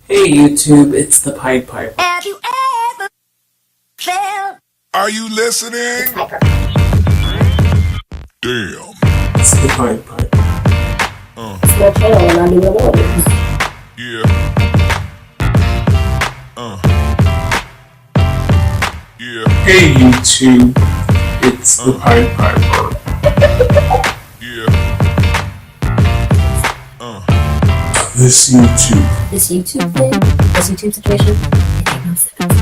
Hey YouTube, it's the Pied Piper. Have you ever felt? Are you listening? Piper. Damn. It's the Pied Piper. It's my channel and I do what I want. Yeah. Yeah. Hey YouTube, it's the Pied Piper. Yeah. This YouTube. This YouTube thing, this YouTube situation, it ain't no sense.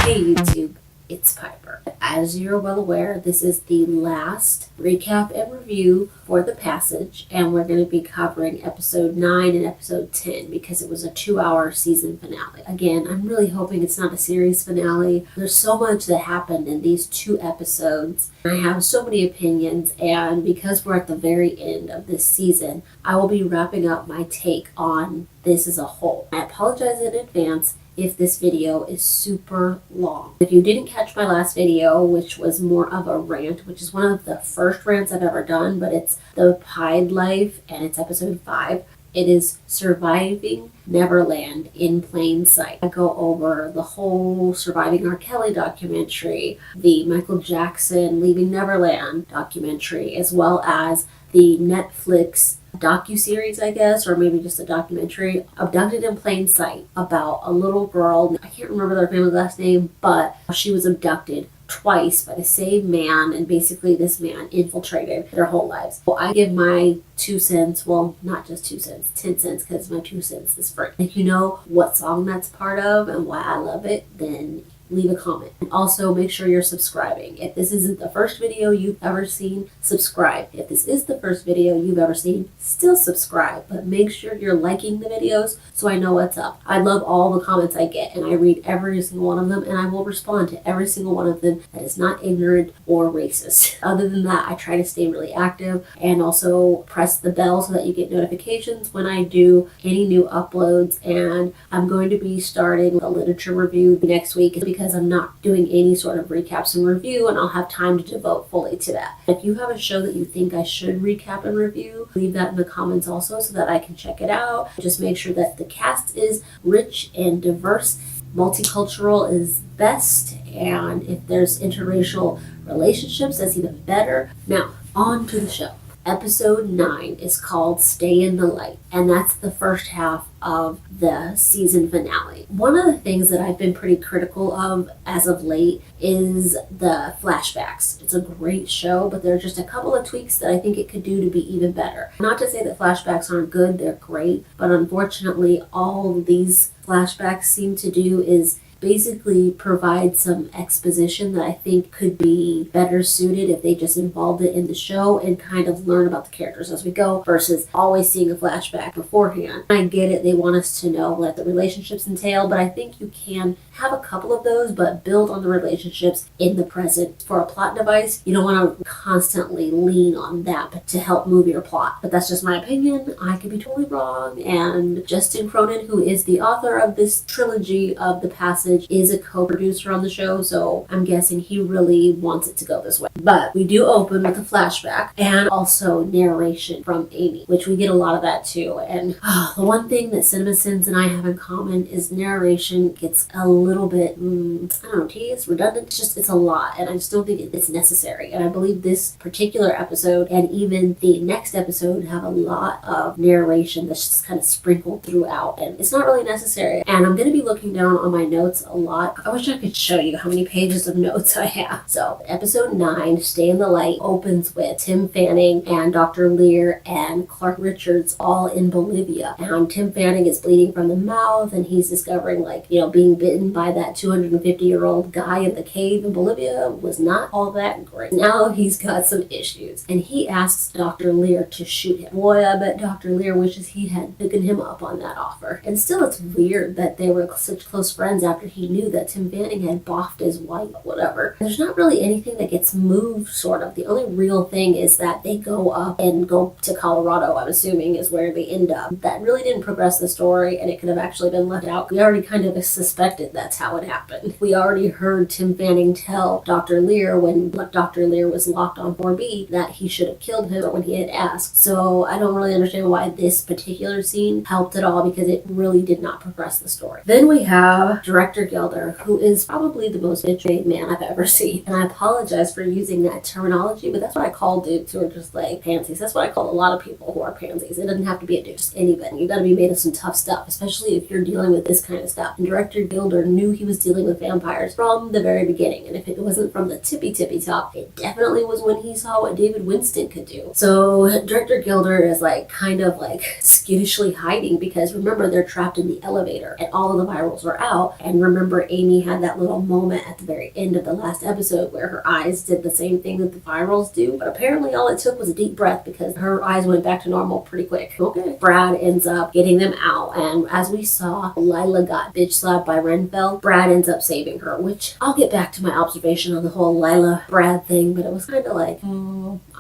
Hey YouTube, it's Piper. As you're well aware, this is the last recap and review for The Passage, and we're going to be covering episode 9 and episode 10 because it was a 2-hour season finale. Again, I'm really hoping it's not a series finale. There's so much that happened in these 2 episodes. I have so many opinions, and because we're at the very end of this season, I will be wrapping up my take on this as a whole. I apologize in advance if this video is super long. If you didn't catch my last video, which was more of a rant, which is one of the first rants I've ever done, but it's the Pied life and it's episode 5. It is Surviving Neverland in Plain Sight. I go over the whole Surviving R. Kelly documentary, the Michael Jackson Leaving Neverland documentary, as well as the Netflix docuseries, I guess, or maybe just a documentary, Abducted in Plain Sight, about a little girl. I can't remember their family last name, but she was abducted twice by the same man, and basically this man infiltrated their whole lives. Well, I give my 2 cents, well, not just 2 cents, 10 cents, because my 2 cents is free. If you know what song that's part of and why I love it, then leave a comment. And also make sure you're subscribing. If this isn't the first video you've ever seen, subscribe. If this is the first video you've ever seen, still subscribe. But make sure you're liking the videos so I know what's up. I love all the comments I get, and I read every single one of them, and I will respond to every single one of them that is not ignorant or racist. Other than that, I try to stay really active and also press the bell so that you get notifications when I do any new uploads. And I'm going to be starting a literature review next week because I'm not doing any sort of recaps and review, and I'll have time to devote fully to that. If you have a show that you think I should recap and review, leave that in the comments also so that I can check it out. Just make sure that the cast is rich and diverse. Multicultural is best, and if there's interracial relationships, that's even better. Now, on to the show. Episode 9 is called Stay in the Light, and that's the first half of the season finale. One of the things that I've been pretty critical of as of late is the flashbacks. It's a great show, but there are just a couple of tweaks that I think it could do to be even better. Not to say that flashbacks aren't good, they're great, but unfortunately all these flashbacks seem to do is basically provide some exposition that I think could be better suited if they just involved it in the show and kind of learn about the characters as we go versus always seeing a flashback beforehand. I get it, they want us to know what the relationships entail, but I think you can have a couple of those but build on the relationships in the present. For a plot device, you don't want to constantly lean on that to help move your plot. But that's just my opinion. I could be totally wrong, and Justin Cronin, who is the author of this trilogy of The Passage, is a co-producer on the show, so I'm guessing he really wants it to go this way. But we do open with a flashback and also narration from Amy, which we get a lot of that too. And the one thing that CinemaSins and I have in common is narration gets a little bit, I don't know, tedious, redundant. It's a lot, and I just don't think it's necessary. And I believe this particular episode and even the next episode have a lot of narration that's just kind of sprinkled throughout, and it's not really necessary. And I'm going to be looking down on my notes a lot. I wish I could show you how many pages of notes I have. So episode 9, Stay in the Light, opens with Tim Fanning and Dr. Lear and Clark Richards all in Bolivia. And Tim Fanning is bleeding from the mouth, and he's discovering, being bitten by that 250-year-old guy in the cave in Bolivia was not all that great. Now he's got some issues, and he asks Dr. Lear to shoot him. Boy, I bet Dr. Lear wishes he had taken him up on that offer. And still, it's weird that they were such close friends after he knew that Tim Fanning had boffed his wife, whatever. There's not really anything that gets moved, sort of. The only real thing is that they go up and go to Colorado, I'm assuming, is where they end up. That really didn't progress the story, and it could have actually been left out. We already kind of suspected that's how it happened. We already heard Tim Fanning tell Dr. Lear when Dr. Lear was locked on 4B that he should have killed him when he had asked. So I don't really understand why this particular scene helped at all, because it really did not progress the story. Then we have Director Gilder, who is probably the most bitch-made man I've ever seen. And I apologize for using that terminology, but that's what I call dudes who are just like pansies. That's what I call a lot of people who are pansies. It doesn't have to be a dude, just anybody. You gotta be made of some tough stuff, especially if you're dealing with this kind of stuff. And Director Gilder knew he was dealing with vampires from the very beginning. And if it wasn't from the tippy top, it definitely was when he saw what David Winston could do. So Director Gilder is kind of skittishly hiding, because remember, they're trapped in the elevator and all of the virals are out. And remember, Amy had that little moment at the very end of the last episode where her eyes did the same thing that the virals do, but apparently all it took was a deep breath, because her eyes went back to normal pretty quick. Okay. Brad ends up getting them out, and as we saw, Lila got bitch slapped by Renfell. Brad ends up saving her, which I'll get back to my observation on the whole Lila Brad thing, but it was kind of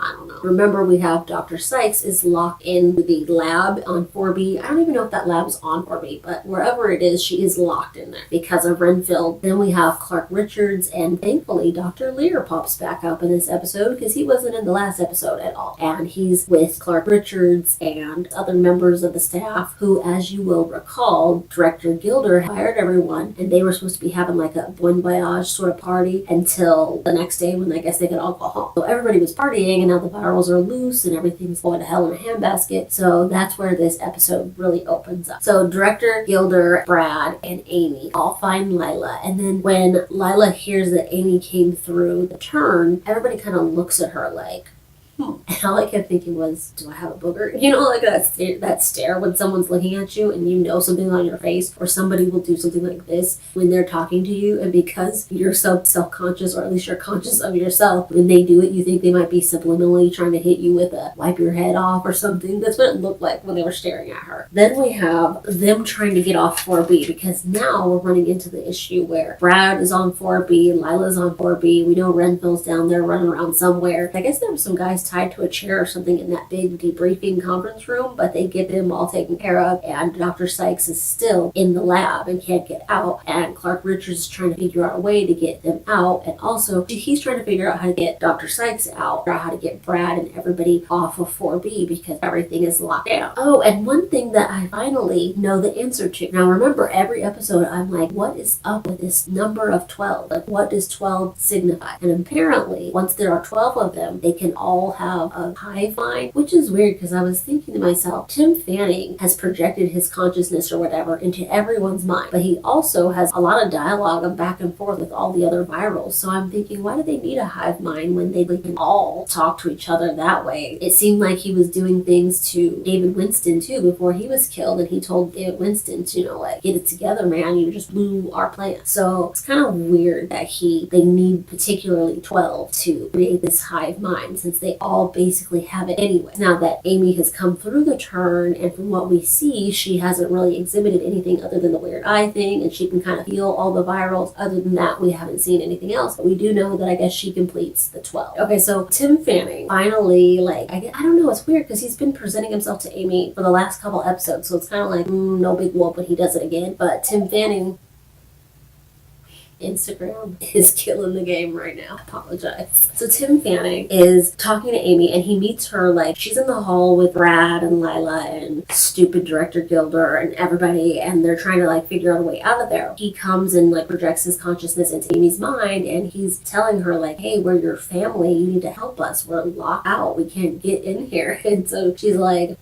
I don't know. Remember, we have Dr. Sykes is locked in the lab on 4B. I don't even know if that lab is on 4B, but wherever it is, she is locked in there because of Renfield. Then we have Clark Richards, and thankfully Dr. Lear pops back up in this episode, because he wasn't in the last episode at all. And he's with Clark Richards and other members of the staff who, as you will recall, Director Gilder hired everyone, and they were supposed to be having a bon voyage sort of party until the next day when I guess they could all go home. So everybody was partying, and now the virals are loose and everything's going to hell in a handbasket. So that's where this episode really opens up. So Director Gilder, Brad, and Amy all find Lila, and then when Lila hears that Amy came through the turn, everybody kind of looks at her like, And all I kept thinking was, do I have a booger? You know, that stare when someone's looking at you and you know something on your face, or somebody will do something like this when they're talking to you, and because you're so self-conscious, or at least you're conscious of yourself, when they do it, you think they might be subliminally trying to hit you with a wipe your head off or something. That's what it looked like when they were staring at her. Then we have them trying to get off 4B, because now we're running into the issue where Brad is on 4B, Lila's on 4B, we know Renfield's down there running around somewhere. I guess there were some guys tied to a chair or something in that big debriefing conference room, but they get them all taken care of, and Dr. Sykes is still in the lab and can't get out, and Clark Richards is trying to figure out a way to get them out, and also he's trying to figure out how to get Dr. Sykes out, or how to get Brad and everybody off of 4B because everything is locked down. Oh, and one thing that I finally know the answer to. Now remember, every episode I'm like, what is up with this number of 12? Like, what does 12 signify? And apparently, once there are 12 of them, they can all have a hive mind, which is weird because I was thinking to myself, Tim Fanning has projected his consciousness or whatever into everyone's mind, but he also has a lot of dialogue of back and forth with all the other virals. So I'm thinking, why do they need a hive mind when they can all talk to each other that way? It seemed like he was doing things to David Winston too before he was killed, and he told David Winston to, get it together, man, you just blew our plan. So it's kind of weird that they need particularly 12 to create this hive mind, since they all basically have it anyway. Now that Amy has come through the turn, and from what we see, she hasn't really exhibited anything other than the weird eye thing, and she can kind of feel all the virals. Other than that, we haven't seen anything else, but we do know that I guess she completes the 12. Okay, so Tim Fanning finally, I don't know, it's weird because he's been presenting himself to Amy for the last couple episodes, so it's kind of like, no big whoop when he does it again. But Tim Fanning, Instagram is killing the game right now. I apologize. So Tim Fanning is talking to Amy, and he meets her, she's in the hall with Brad and Lila and stupid Director Gilder and everybody, and they're trying to figure out a way out of there. He comes and projects his consciousness into Amy's mind, and he's telling her hey, we're your family, you need to help us, we're locked out, we can't get in here. And so she's like,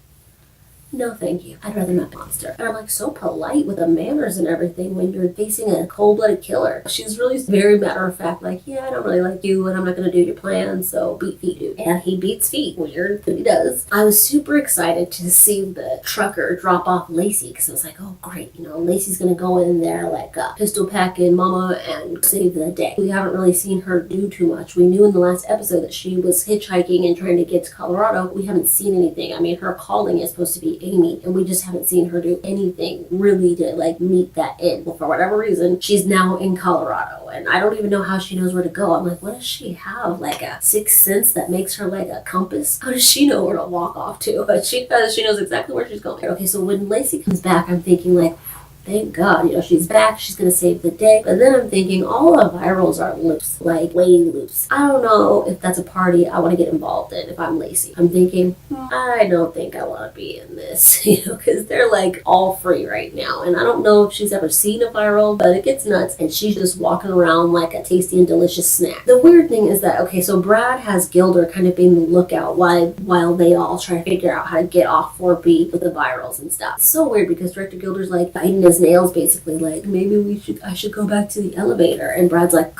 no, thank you. I'd rather not monster. And I'm so polite with the manners and everything when you're facing a cold-blooded killer. She's really very matter-of-fact, yeah, I don't really like you, and I'm not going to do your plan, so beat feet, dude. And he beats feet. Weird, but he does. I was super excited to see the trucker drop off Lacey, because I was oh, great, Lacey's going to go in there pistol packing mama and save the day. We haven't really seen her do too much. We knew in the last episode that she was hitchhiking and trying to get to Colorado. We haven't seen anything. I mean, her calling is supposed to be be Amy, and we just haven't seen her do anything really to like meet that end. Well, for whatever reason, she's now in Colorado, and I don't even know how she knows where to go. I'm like, what does she have? Like a sixth sense that makes her like a compass? How does she know where to walk off to? But she does. She knows exactly where she's going. Okay, so when Lacey comes back, I'm thinking like, thank God, she's back, she's gonna save the day. But then I'm thinking all the virals are loose, like way loose. I don't know if that's a party I want to get involved in if I'm Lacey. I'm thinking, I don't think I want to be in this, because they're like all free right now. And I don't know if she's ever seen a viral, but it gets nuts, and she's just walking around like a tasty and delicious snack. The weird thing is that, okay, so Brad has Gilder kind of being the lookout while they all try to figure out how to get off 4B with the virals and stuff. It's so weird because Director Gilder's like biting his nails, basically like, maybe I should go back to the elevator, and Brad's like,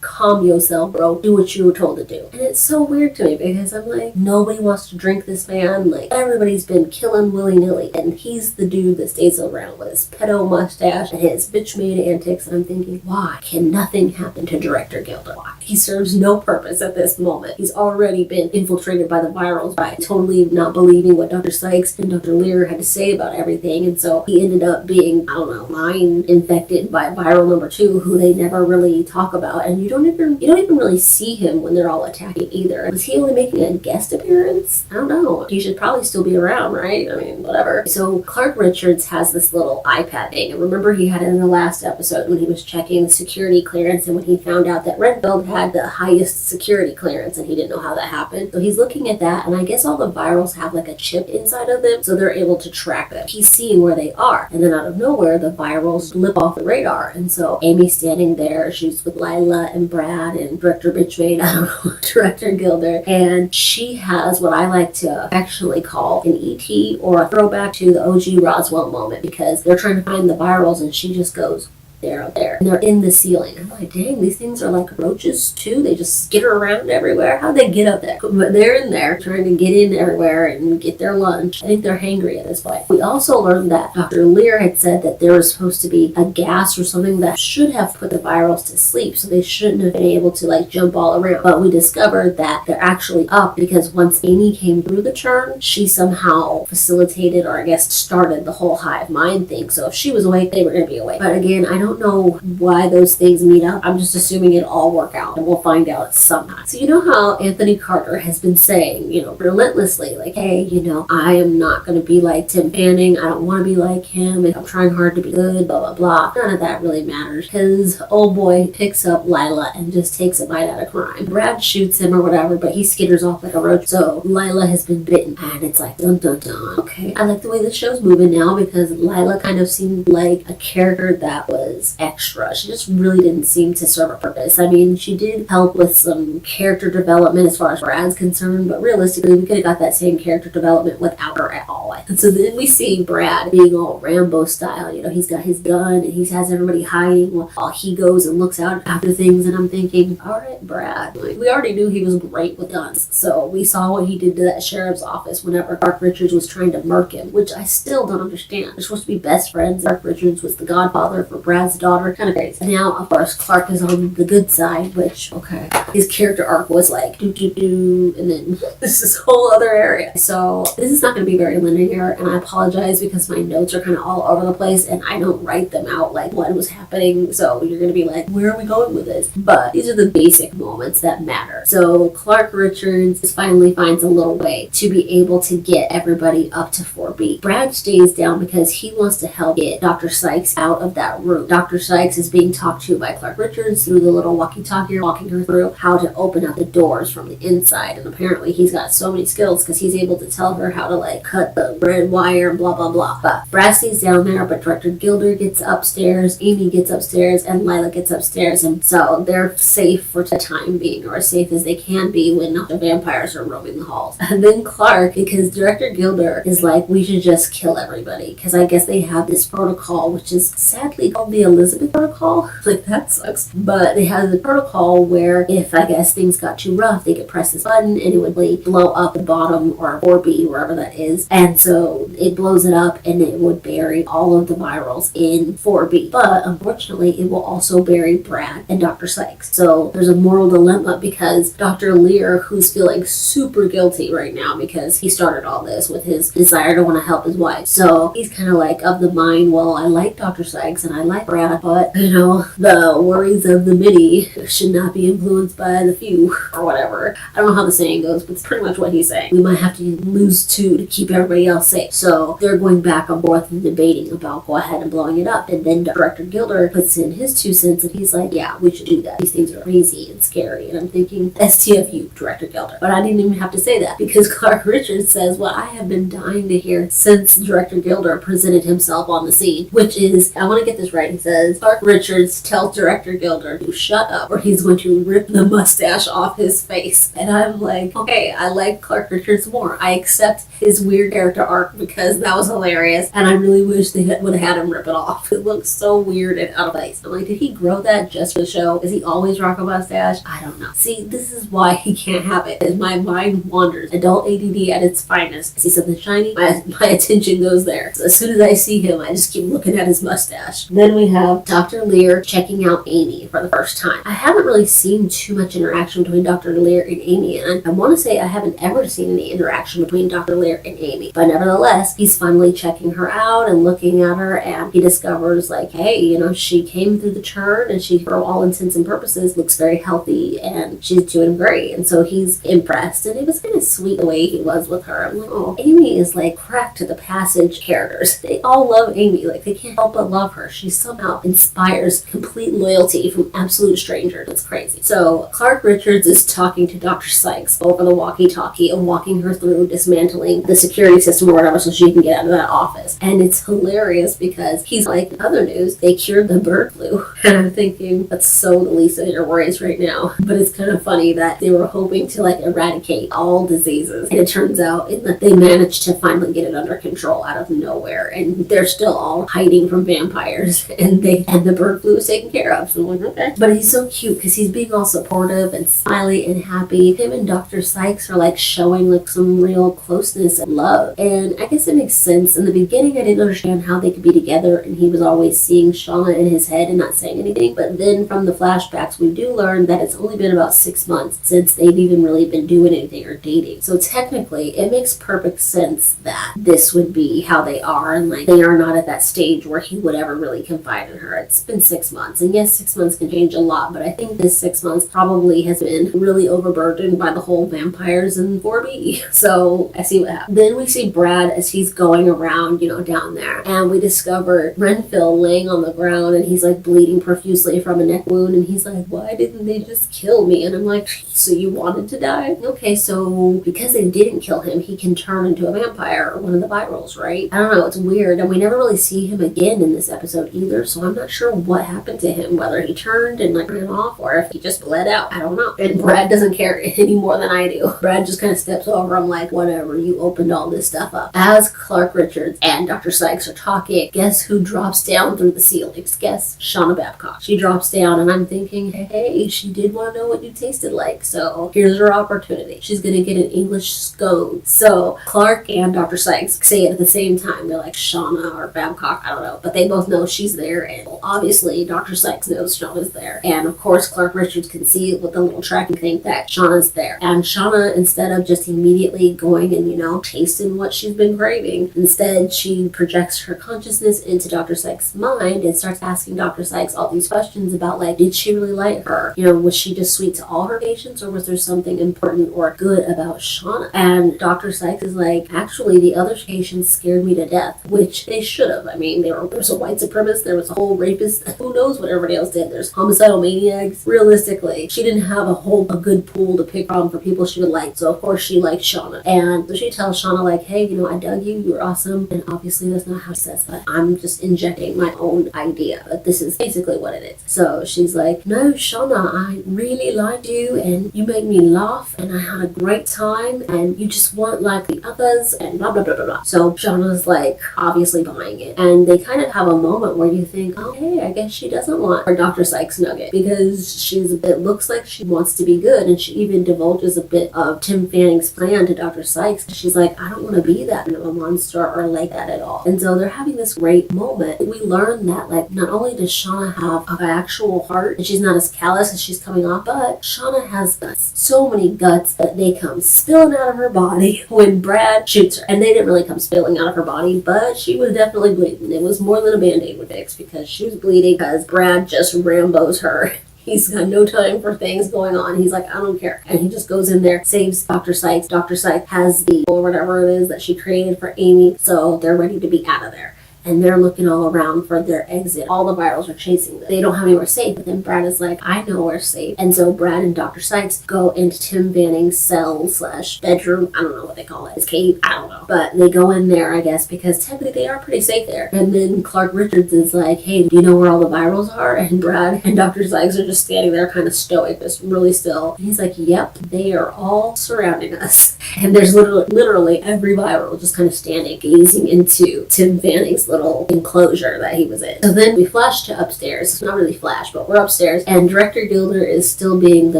calm yourself, bro, do what you were told to do. And it's so weird to me because I'm like, nobody wants to drink this man, like everybody's been killing willy-nilly, and he's the dude that stays around with his pedo mustache and his bitch-made antics. And I'm thinking, why can nothing happen to Director Gilder? Why? He serves no purpose at this moment. He's already been infiltrated by the virals by totally not believing what Dr. Sykes and Dr. Lear had to say about everything, and so he ended up being, I don't know, mind infected by viral number 2, who they never really talk about, and you don't even really see him when they're all attacking either. Was he only making a guest appearance? I don't know. He should probably still be around, right? I mean, whatever. So Clark Richards has this little iPad thing, and remember he had it in the last episode when he was checking security clearance, and when he found out that Renfield had the highest security clearance, and he didn't know how that happened. So he's looking at that, and I guess all the virals have like a chip inside of them, so they're able to track them. He's seeing where they are, and then out of nowhere, the virals slip off the radar, and so Amy's standing there. She's with Lila and Brad and Director Bitchmade, I don't know, Director Gilder, and she has what I like to actually call an ET or a throwback to the OG Roswell moment, because they're trying to find the virals, and she just goes, they're up there, and they're in the ceiling. I'm like, dang, these things are like roaches too. They just skitter around everywhere. How'd they get up there? But they're in there trying to get in everywhere and get their lunch. I think they're hangry at this point. We also learned that Dr. Lear had said that there was supposed to be a gas or something that should have put the virals to sleep, so they shouldn't have been able to like jump all around. But we discovered that they're actually up because once Amy came through the churn, she somehow facilitated, or I guess started, the whole hive mind thing. So if she was awake, they were going to be awake. But again, I don't know why those things meet up. I'm just assuming it all work out, and we'll find out sometime. So you know how Anthony Carter has been saying, relentlessly, like, hey, I am not going to be like Tim Fanning. I don't want to be like him, and I'm trying hard to be good, blah, blah, blah. None of that really matters, because old boy picks up Lila and just takes a bite out of crime. Brad shoots him or whatever, but he skitters off like a roach. So Lila has been bitten, and it's like, dun, dun, dun. Okay, I like the way the show's moving now, because Lila kind of seemed like a character that was extra. She just really didn't seem to serve a purpose. I mean, she did help with some character development as far as Brad's concerned, but realistically, we could have got that same character development without her at all. And so then we see Brad being all Rambo style. He's got his gun, and he has everybody hiding while he goes and looks out after things, and I'm thinking, all right, Brad. Like, we already knew he was great with guns, so we saw what he did to that sheriff's office whenever Clark Richards was trying to murk him, which I still don't understand. They're supposed to be best friends. Clark Richards was the godfather for Brad's daughter, kind of crazy. And now, of course, Clark is on the good side, which, okay, his character arc was like, and then this is a whole other area. So this is not going to be very linear, and I apologize because my notes are kind of all over the place, and I don't write them out like what was happening, so you're going to be like, where are we going with this? But these are the basic moments that matter. So Clark Richards finally finds a little way to be able to get everybody up to 4B. Brad stays down because he wants to help get Dr. Sykes out of that room. Dr. Sykes is being talked to by Clark Richards through the little walkie-talkie, walking her through how to open up the doors from the inside, and apparently he's got so many skills because he's able to tell her how to like cut the red wire and blah blah blah. But Brad stays down there, but Director Gilder gets upstairs, Amy gets upstairs, and Lila gets upstairs, and so they're safe for the time being, or as safe as they can be when not the vampires are roaming the halls. And then Clark, because Director Gilder is like, we should just kill everybody, because I guess they have this protocol which is sadly called the Elizabeth protocol. Like, that sucks. But they had the protocol where if, I guess, things got too rough, they could press this button and it would like blow up the bottom, or 4B, wherever that is. And so it blows it up and it would bury all of the virals in 4B. But unfortunately, it will also bury Brad and Dr. Sykes. So there's a moral dilemma because Dr. Lear, who's feeling super guilty right now because he started all this with his desire to want to help his wife. So he's kind of like of the mind, well, I like Dr. Sykes and I like Brad, but the worries of the many should not be influenced by the few, or whatever. I don't know how the saying goes, but it's pretty much what he's saying. We might have to lose two to keep everybody else safe. So they're going back and forth and debating about go ahead and blowing it up. And then Director Gilder puts in his 2 cents and he's like, yeah, we should do that. These things are crazy and scary. And I'm thinking, STFU, Director Gilder. But I didn't even have to say that because Clark Richards says what I have been dying to hear since Director Gilder presented himself on the scene, which is, I want to get this right, he says, Clark Richards tells Director Gilder to shut up or he's going to rip the mustache off his face. And I'm like, okay, I like Clark Richards more. I accept his weird character arc because that was hilarious and I really wish they would have had him rip it off. It looks so weird and out of place. I'm like, did he grow that just for the show? Does he always rock a mustache? I don't know. See, this is why he can't have it, because my mind wanders. Adult ADD at its finest. I see something shiny, my attention goes there. So as soon as I see him, I just keep looking at his mustache. Then we have Dr. Lear checking out Amy for the first time. I haven't really seen too much interaction between Dr. Lear and Amy, and I want to say I haven't ever seen any interaction between Dr. Lear and Amy. But nevertheless, he's finally checking her out and looking at her, and he discovers, like, hey, she came through the churn and she, for all intents and purposes, looks very healthy and she's doing great. And so he's impressed, and it was kind of sweet the way he was with her. I'm like, oh, Amy is like cracked to the Passage characters. They all love Amy. Like, they can't help but love her. She somehow inspires complete loyalty from absolute strangers. It's crazy. So Clark Richards is talking to Dr. Sykes over the walkie-talkie and walking her through dismantling the security system or whatever so she can get out of that office. And it's hilarious because he's like, in other news, they cured the bird flu. And I'm thinking, that's so the least of your worries right now. But it's kind of funny that they were hoping to like eradicate all diseases. And it turns out that they managed to finally get it under control out of nowhere. And they're still all hiding from vampires. And the bird flu is taken care of. So I'm like, okay. But he's so cute because he's being all supportive and smiley and happy. Him and Dr. Sykes are like showing like some real closeness and love. And I guess it makes sense. In the beginning, I didn't understand how they could be together. And he was always seeing Shauna in his head and not saying anything. But then from the flashbacks, we do learn that it's only been about 6 months since they've even really been doing anything or dating. So technically, it makes perfect sense that this would be how they are. And like, they are not at that stage where he would ever really confide in her. It's been 6 months. And yes, 6 months can change a lot. But I think this 6 months probably has been really overburdened by the whole vampires and 4B. So I see what happens. Then we see Brad as he's going around, down there. And we discover Renfield laying on the ground and he's like bleeding profusely from a neck wound. And he's like, why didn't they just kill me? And I'm like, so you wanted to die? Okay, so because they didn't kill him, he can turn into a vampire or one of the virals, right? I don't know, it's weird. And we never really see him again in this episode either. So I'm not sure what happened to him, whether he turned and like ran off or if he just bled out. I don't know. And Brad doesn't care any more than I do. Brad just kind of steps over. I'm like, whatever, you opened all this stuff up. As Clark Richards and Dr. Sykes are talking, guess who drops down through the ceilings? Guess Shauna Babcock. She drops down and I'm thinking, hey, she did want to know what you tasted like. So here's her opportunity. She's going to get an English scone. So Clark and Dr. Sykes say it at the same time. They're like Shauna or Babcock, I don't know. But they both know she's there. And obviously Dr. Sykes knows Shauna's there. And of course Clark Richards can see with the little tracking thing that Shauna's there. And Shauna, instead of just immediately going and, tasting what she's been craving, instead she projects her consciousness into Dr. Sykes' mind and starts asking Dr. Sykes all these questions about like, did she really like her? Was she just sweet to all her patients or was there something important or good about Shauna? And Dr. Sykes is like, actually the other patients scared me to death, which they should have. I mean, there was a white supremacist, there was a whole rapist, who knows what everybody else did. There's homicidal maniacs. Realistically, she didn't have a good pool to pick from for people she would like. So of course she liked Shauna. And so she tells tells Shauna like, hey, I dug you, you're awesome. And obviously that's not how she says that. I'm just injecting my own idea, but this is basically what it is. So she's like, no, Shauna, I really liked you and you made me laugh and I had a great time and you just weren't like the others and blah, blah, blah, blah, blah. So Shauna's like obviously buying it. And they kind of have a moment where you think, oh, hey, I guess she doesn't want her Dr. Sykes nugget because it looks like she wants to be good. And she even divulges a bit of Tim Fanning's plan to Dr. Sykes. She's like, I don't want to be that kind of a monster or like that at all. And so they're having this great moment. We learn that like not only does Shauna have an actual heart and she's not as callous as she's coming off, but Shauna has guts. So many guts that they come spilling out of her body when Brad shoots her. And they didn't really come spilling out of her body, but she was definitely bleeding. It was more than a band-aid would fix because she was bleeding because Brad just Rambos her. He's got no time for things going on. He's like, I don't care. And he just goes in there, saves Dr. Sykes. Dr. Sykes has the, or whatever it is that she created for Amy. So they're ready to be out of there. And they're looking all around for their exit. All the virals are chasing them. They don't have anywhere safe. But then Brad is like, I know where safe. And so Brad and Dr. Sykes go into Tim Fanning's cell / bedroom. I don't know what they call it. His cave. I don't know. But they go in there, I guess, because technically they are pretty safe there. And then Clark Richards is like, hey, do you know where all the virals are? And Brad and Dr. Sykes are just standing there kind of stoic, just really still. And he's like, yep, they are all surrounding us. And there's literally every viral just kind of standing, gazing into Tim Fanning's little enclosure that he was in. So then we flash to upstairs. It's not really flash, but we're upstairs and Director Gilder is still being the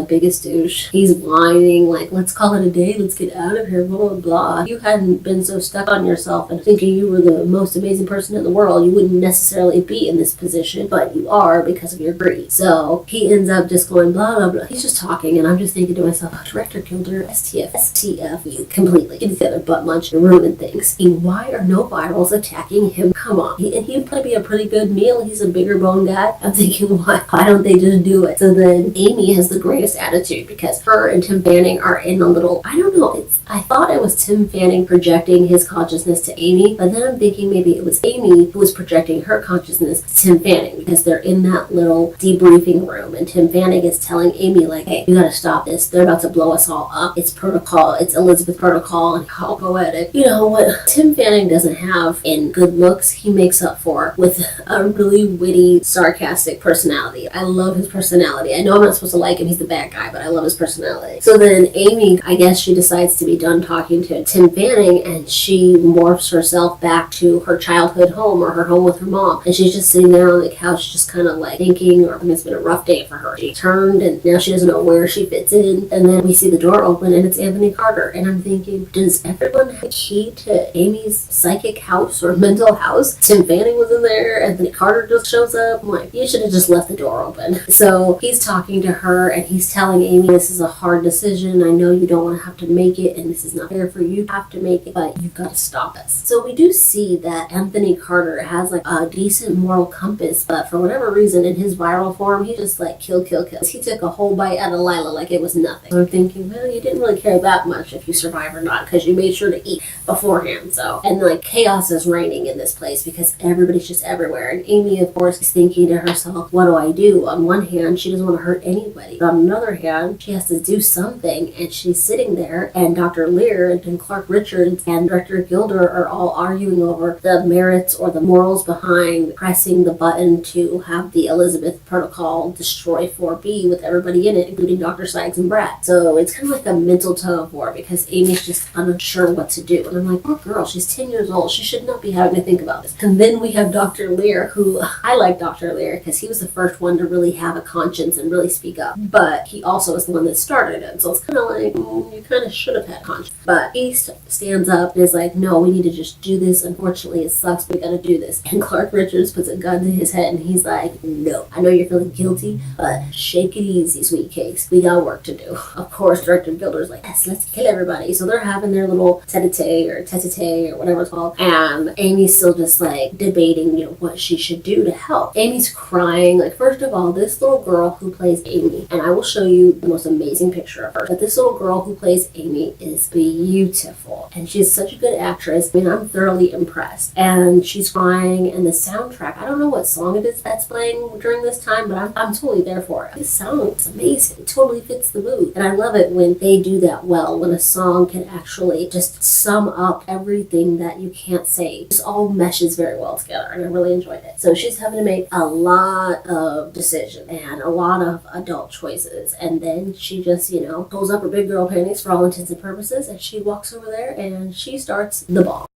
biggest douche. He's whining like, let's call it a day, let's get out of here, blah, blah, blah. If you hadn't been so stuck on yourself and thinking you were the most amazing person in the world, you wouldn't necessarily be in this position, but you are because of your greed. So he ends up just going blah, blah, blah. He's just talking and I'm just thinking to myself, oh, Director Gilder, STF, you completely get together butt munch and ruin things. And why are no virals attacking him? Come on. And he'd probably be a pretty good meal. He's a bigger bone guy. I'm thinking, why don't they just do it? So then Amy has the greatest attitude because her and Tim Fanning are in a little, I don't know, I thought it was Tim Fanning projecting his consciousness to Amy, but then I'm thinking maybe it was Amy who was projecting her consciousness to Tim Fanning because they're in that little debriefing room and Tim Fanning is telling Amy like, hey, you gotta stop this. They're about to blow us all up. It's protocol. It's Elizabeth protocol and how poetic. You know what Tim Fanning doesn't have in good looks, he makes up for with a really witty, sarcastic personality. I love his personality. I know I'm not supposed to like him. He's the bad guy, but I love his personality. So then Amy, I guess she decides to be done talking to Tim Fanning and she morphs herself back to her childhood home or her home with her mom. And she's just sitting there on the couch just kind of like thinking, or it's been a rough day for her. She turned and now she doesn't know where she fits in. And then we see the door open and it's Anthony Carter. And I'm thinking, does everyone have a key to Amy's psychic house or mental house? Tim Fanning was in there, Anthony Carter just shows up. I'm like, you should have just left the door open. So he's talking to her and he's telling Amy, this is a hard decision. I know you don't want to have to make it and this is not fair for you to have to make it, but you've got to stop us. So we do see that Anthony Carter has like a decent moral compass, but for whatever reason in his viral form, he just like kill. He took a whole bite out of Lila like it was nothing. So I'm thinking, well, you didn't really care that much if you survive or not because you made sure to eat beforehand. So, and like chaos is reigning in this place because everybody's just everywhere. And Amy, of course, is thinking to herself, what do I do? On one hand, she doesn't want to hurt anybody. But on another hand, she has to do something. And she's sitting there and Dr. Lear and Clark Richards and Director Gilder are all arguing over the merits or the morals behind pressing the button to have the Elizabeth protocol destroy 4B with everybody in it, including Dr. Sykes and Brad. So it's kind of like a mental tug of war because Amy's just unsure what to do. And I'm like, poor girl, she's 10 years old. She should not be having to think about this. And then we have Dr. Lear, who I like Dr. Lear because he was the first one to really have a conscience and really speak up. But he also is the one that started it. So it's kind of like, you kind of should have had conscience. But he stands up and is like, no, we need to just do this. Unfortunately, it sucks, but we gotta do this. And Clark Richards puts a gun to his head and he's like, no, I know you're feeling guilty, but shake it easy, sweet cakes. We got work to do. Of course, Director Gilder's like, yes, let's kill everybody. So they're having their little tete-a-tete or whatever it's called. And Amy's still just just like debating, what she should do to help. Amy's crying. Like, first of all, this little girl who plays Amy, and I will show you the most amazing picture of her, but this little girl who plays Amy is beautiful, and she's such a good actress. I mean, I'm thoroughly impressed. And she's crying, and the soundtrack, I don't know what song it is that's playing during this time, but I'm totally there for it. This sounds amazing. It totally fits the mood. And I love it when they do that well, when a song can actually just sum up everything that you can't say. It just all meshes very well together, and I really enjoyed it. So she's having to make a lot of decisions and a lot of adult choices, and then she just, pulls up her big girl panties for all intents and purposes, and she walks over there and she starts the ball.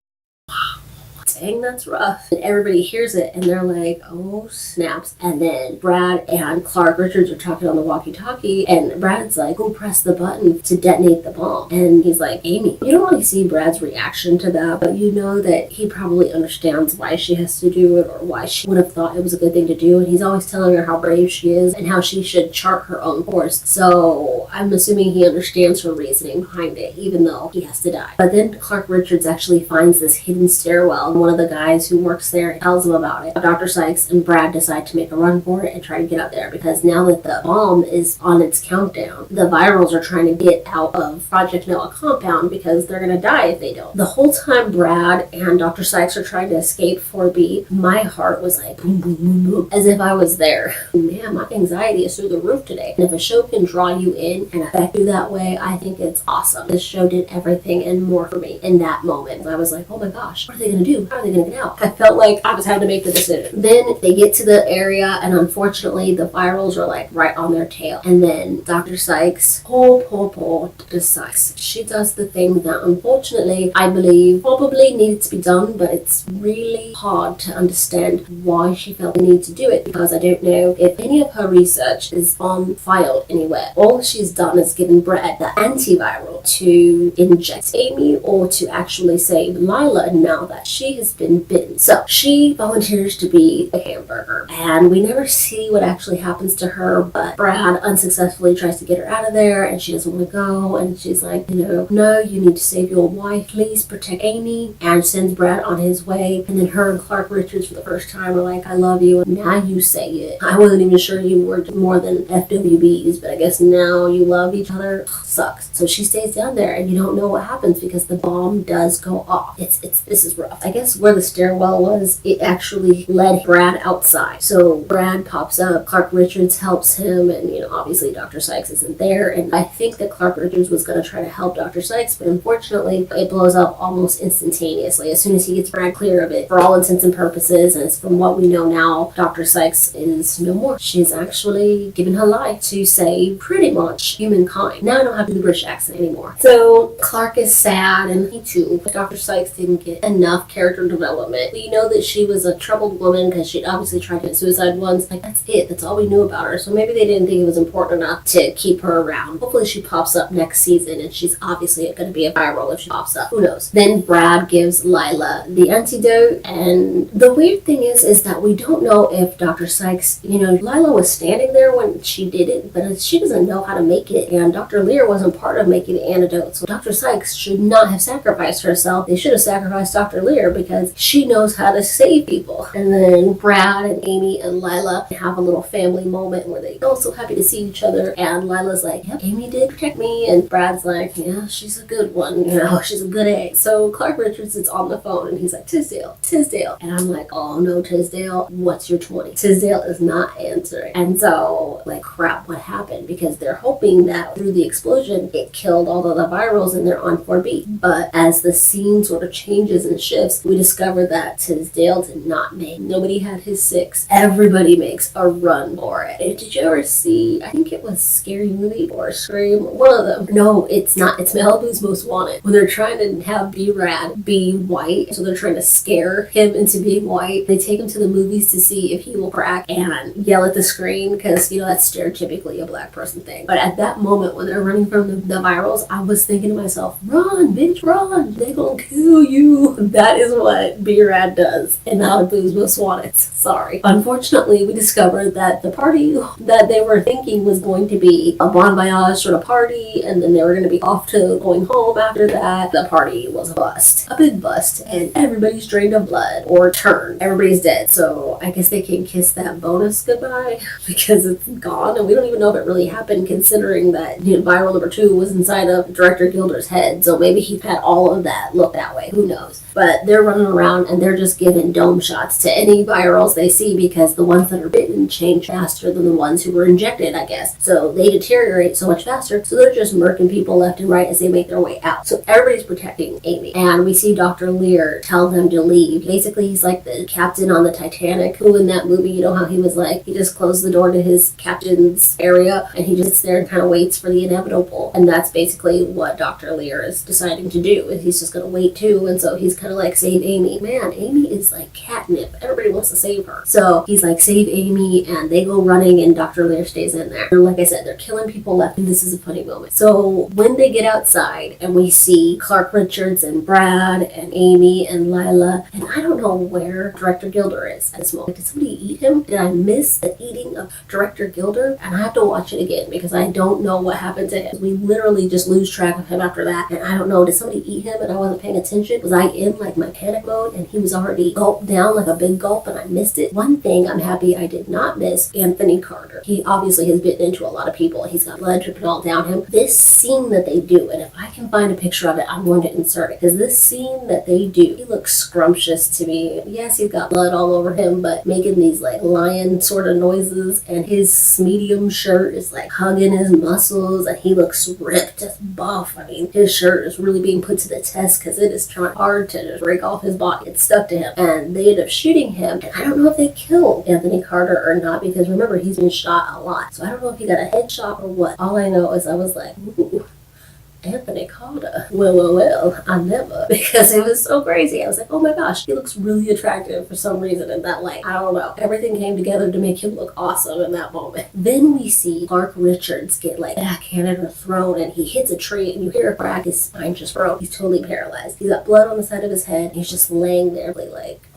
Dang, that's rough. And everybody hears it and they're like, oh snaps. And then Brad and Clark Richards are talking on the walkie-talkie, and Brad's like, go press the button to detonate the bomb. And he's like, Amy. You don't really see Brad's reaction to that, but you know that he probably understands why she has to do it, or why she would have thought it was a good thing to do. And he's always telling her how brave she is and how she should chart her own course. So I'm assuming he understands her reasoning behind it, even though he has to die. But then Clark Richards actually finds this hidden stairwell, and one of the guys who works there tells him about it. Dr. Sykes and Brad decide to make a run for it and try to get out there, because now that the bomb is on its countdown, the virals are trying to get out of Project Noah compound because they're going to die if they don't. The whole time Brad and Dr. Sykes are trying to escape 4B, my heart was like boom, boom, boom, boom, as if I was there. Man, my anxiety is through the roof today. And if a show can draw you in and affect you that way, I think it's awesome. This show did everything and more for me in that moment. I was like, oh my gosh, what are they going to do? How are they going to get out? I felt like I was having to make the decision. Then they get to the area, and unfortunately the virals are like right on their tail. And then Dr. Sykes, Dr. Sykes, she does the thing that unfortunately I believe probably needed to be done, but it's really hard to understand why she felt the need to do it, because I don't know if any of her research is on file anywhere. All she's done is given Brad the antiviral to inject Amy, or to actually save Lila now that she has been bitten. So she volunteers to be a hamburger, and we never see what actually happens to her, but Brad unsuccessfully tries to get her out of there, and she doesn't want to go, and she's like, no, you need to save your wife, please protect Amy, and sends Brad on his way. And then her and Clark Richards for the first time are like, I love you, and now you say it. I wasn't even sure you were more than FWBs, but I guess now you love each other. Sucks. So she stays down there, and you don't know what happens because the bomb does go off. This is rough. I guess where the stairwell was, it actually led Brad outside. So Brad pops up, Clark Richards helps him, and obviously Dr. Sykes isn't there, and I think that Clark Richards was going to try to help Dr. Sykes, but unfortunately it blows up almost instantaneously as soon as he gets Brad clear of it. For all intents and purposes, and from what we know now, Dr. Sykes is no more. She's actually given her life to save pretty much humankind. Now I don't have to do the British accent anymore. So Clark is sad, and he too. Dr. Sykes didn't get enough character development. We know that she was a troubled woman because she'd obviously tried to commit suicide once. Like, that's it. That's all we knew about her. So maybe they didn't think it was important enough to keep her around. Hopefully she pops up next season, and she's obviously going to be a viral if she pops up. Who knows? Then Brad gives Lila the antidote, and the weird thing is that we don't know if Dr. Sykes, Lila was standing there when she did it, but she doesn't know how to make it, and Dr. Lear wasn't part of making the antidote, so Dr. Sykes should not have sacrificed herself. They should have sacrificed Dr. Lear because she knows how to save people. And then Brad and Amy and Lila have a little family moment where they're all so happy to see each other, and Lila's like, yep, Amy did protect me, and Brad's like, yeah, she's a good one, she's a good egg. So Clark Richards is on the phone, and he's like, Tisdale, and I'm like, oh no, Tisdale, what's your 20? Tisdale is not answering, and so like, crap, what happened? Because they're hoping that through the explosion it killed all of the virals and they're on 4B. But as the scene sort of changes and shifts, we discover that Tisdale did not make. Nobody had his 6. Everybody makes a run for it. And did you ever see, I think it was Scary Movie or Scream, one of them. No, it's not. It's Malibu's Most Wanted. When they're trying to have B-Rad be white, so they're trying to scare him into being white, they take him to the movies to see if he will crack and yell at the screen, because that's stereotypically a black person thing. But at that moment when they're running from the virals, I was thinking to myself, run, bitch, run, they gonna kill you. That is what what B-Rad does and how Boo's Most Wanted. Sorry. Unfortunately, we discovered that the party that they were thinking was going to be a Bon Voyage sort of party, and then they were going to be off to going home after that. The party was a bust. A big bust. And everybody's drained of blood or turned. Everybody's dead. So I guess they can kiss that bonus goodbye because it's gone, and we don't even know if it really happened considering that viral number 2 was inside of Director Gilder's head. So maybe he had all of that look that way. Who knows? But they're running around and they're just giving dome shots to any virals they see because the ones that are bitten change faster than the ones who were injected, I guess. So they deteriorate so much faster. So they're just murking people left and right as they make their way out. So everybody's protecting Amy. And we see Dr. Lear tell them to leave. Basically, he's like the captain on the Titanic, who in that movie, you know how he was like, he just closed the door to his captain's area and he just sits there and kind of waits for the inevitable. And that's basically what Dr. Lear is deciding to do. He's just going to wait too. And so he's kind of like, save Amy. Man, Amy is like catnip. Everybody wants to save her. So he's like, save Amy, and they go running and Dr. Lear stays in there. And like I said, they're killing people left, and this is a funny moment. So when they get outside and we see Clark Richards and Brad and Amy and Lila, and I don't know where Director Gilder is at this moment. Did somebody eat him? Did I miss the eating of Director Gilder? And I have to watch it again because I don't know what happened to him. We literally just lose track of him after that, and I don't know, did somebody eat him and I wasn't paying attention? Was I in like my panic mode and he was already gulped down like a big gulp and I missed it? One thing I'm happy I did not miss, Anthony Carter. He obviously has bitten into a lot of people. He's got blood dripping all down him. This scene that they do, and if I can find a picture of it, I'm going to insert it, because this scene that they do, he looks scrumptious to me. Yes, he's got blood all over him, but making these like lion sort of noises, and his medium shirt is like hugging his muscles, and he looks ripped, just buff. I mean, his shirt is really being put to the test because it is trying hard to just break off his body. It's stuck to him, and they end up shooting him. And I don't know if they killed Anthony Carter or not, because remember, he's been shot a lot. So I don't know if he got a headshot or what. All I know is I was like, ooh, Anthony Carter. Well, I never. Because it was so crazy. I was like, oh my gosh, he looks really attractive for some reason in that light. I don't know. Everything came together to make him look awesome in that moment. Then we see Clark Richards get like backhanded or thrown, and he hits a tree, and you hear a crack. His spine just broke. He's totally paralyzed. He's got blood on the side of his head. He's just laying there like,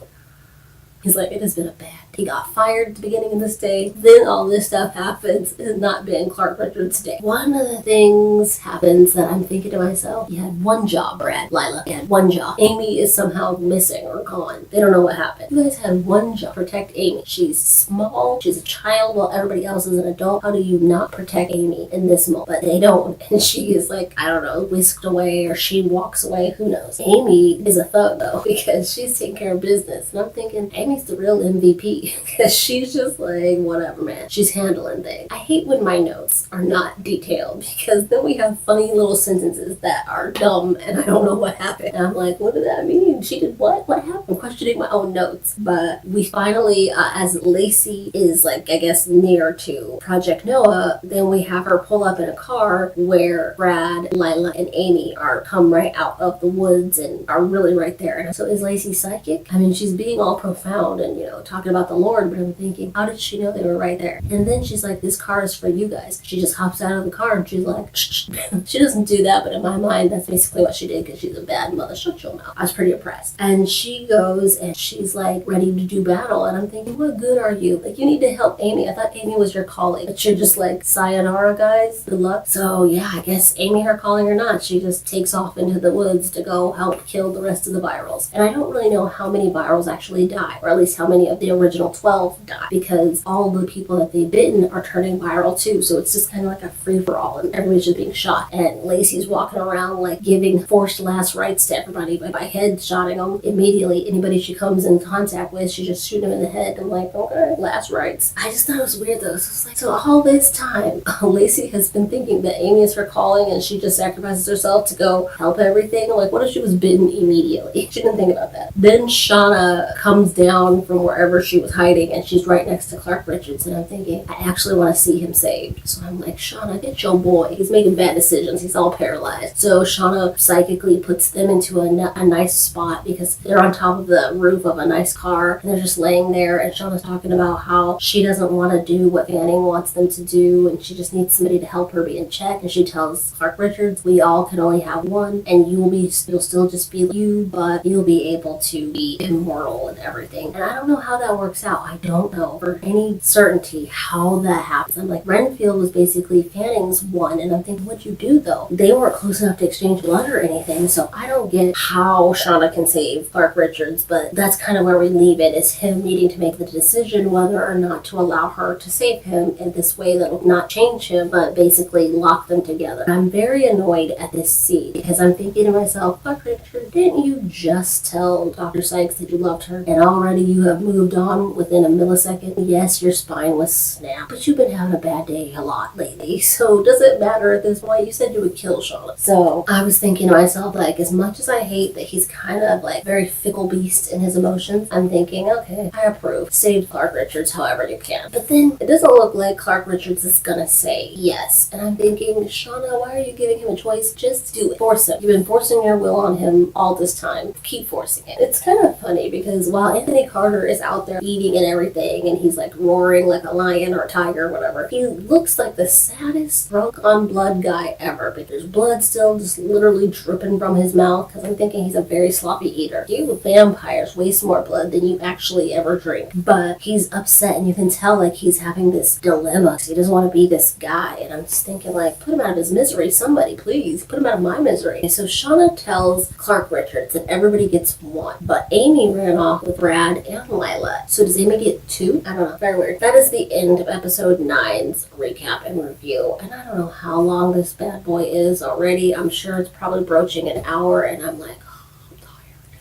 he's like, it has been a bad. He got fired at the beginning of this day. Then all this stuff happens. It has not been Clark Richards' day. One of the things happens that I'm thinking to myself, you had one job, Brad, Lila. You had one job. Amy is somehow missing or gone. They don't know what happened. You guys had one job. Protect Amy. She's small. She's a child while everybody else is an adult. How do you not protect Amy in this moment? But they don't. And she is like, I don't know, whisked away, or she walks away. Who knows? Amy is a thug though, because she's taking care of business. And I'm thinking, Amy's the real MVP. Because she's just like, whatever, man. She's handling things. I hate when my notes are not detailed, because then we have funny little sentences that are dumb and I don't know what happened. And I'm like, what did that mean? She did what? What happened? I'm questioning my own notes. But we finally, as Lacey is like, I guess, near to Project Noah, then we have her pull up in a car where Brad, Lila, and Amy are come right out of the woods and are really right there. And so is Lacey psychic? I mean, she's being all profound and, talking about the Lord, but I'm thinking, how did she know they were right there? And then she's like, this car is for you guys. She just hops out of the car and she's like, shh. She doesn't do that, but in my mind, that's basically what she did, because she's a bad mother. Shut your mouth. I was pretty impressed. And she goes and she's like ready to do battle, and I'm thinking, what good are you? Like, you need to help Amy. I thought Amy was your calling, but you're just like, sayonara, guys. Good luck. So yeah, I guess Amy, her calling or not, she just takes off into the woods to go help kill the rest of the virals. And I don't really know how many virals actually die, or at least how many of the original 12 die, because all the people that they've bitten are turning viral too. So it's just kind of like a free-for-all, and everybody's just being shot. And Lacey's walking around like giving forced last rites to everybody by head-shotting them immediately. Anybody she comes in contact with, she just shoot them in the head. I'm like, okay, last rites. I just thought it was weird though. So it's like, so all this time, Lacey has been thinking that Amy is her calling, and she just sacrifices herself to go help everything. I'm like, what if she was bitten immediately? She didn't think about that. Then Shauna comes down from wherever she was hiding, and she's right next to Clark Richards, and I'm thinking, I actually want to see him saved. So I'm like, Shauna, get your boy. He's making bad decisions. He's all paralyzed. So Shauna psychically puts them into a nice spot, because they're on top of the the roof of a nice car, and they're just laying there, and Shauna's talking about how she doesn't want to do what Fanning wants them to do, and she just needs somebody to help her be in check. And she tells Clark Richards, we all can only have one, and you'll still just be you, but you'll be able to be immortal and everything. And I don't know how that works out. I don't know for any certainty how that happens. I'm like, Renfield was basically Fanning's one, and I'm thinking, what'd you do though? They weren't close enough to exchange blood or anything, so I don't get how Shauna can save Clark Richards, but that's kind of where we leave it, is him needing to make the decision whether or not to allow her to save him in this way that will not change him, but basically lock them together. I'm very annoyed at this scene because I'm thinking to myself, Clark Richards, didn't you just tell Dr. Sykes that you loved her and already you have moved on within a millisecond? Yes, your spine was snapped, but you've been having a bad day a lot lately, so does it matter at this point? You said you would kill Shauna. So I was thinking to myself, like, as much as I hate that he's kind of like very fickle beast in his emotions, I'm thinking, okay, I approve. Save Clark Richards however you can. But then it doesn't look like Clark Richards is gonna say yes. And I'm thinking, Shauna, why are you giving him a choice? Just do it. Force him. You've been forcing your will on him all this time. Keep forcing it. It's kind of funny because while Anthony Carter is out there eating and everything, and he's like roaring like a lion or a tiger or whatever, he looks like the saddest drunk on blood guy ever. But there's blood still just literally dripping from his mouth because I'm thinking he's a very sloppy eater. You vampires waste more blood than you actually ever drink. But he's upset, and you can tell like he's having this dilemma. He doesn't want to be this guy, and I'm just thinking like, put him out of his misery. Somebody, please, put him out of my misery. So Shauna tells Clark Richards that everybody gets one, but Amy ran off with Brad and Lila. So does Amy get two? I don't know. Very weird. That is the end of episode 9's recap and review, and I don't know how long this bad boy is already. I'm sure it's probably broaching an hour, and I'm like,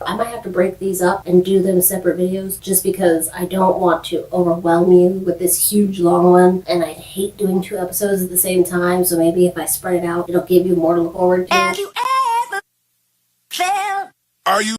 I might have to break these up and do them separate videos just because I don't want to overwhelm you with this huge long one, and I hate doing 2 episodes at the same time, so maybe if I spread it out, it'll give you more to look forward to. Are you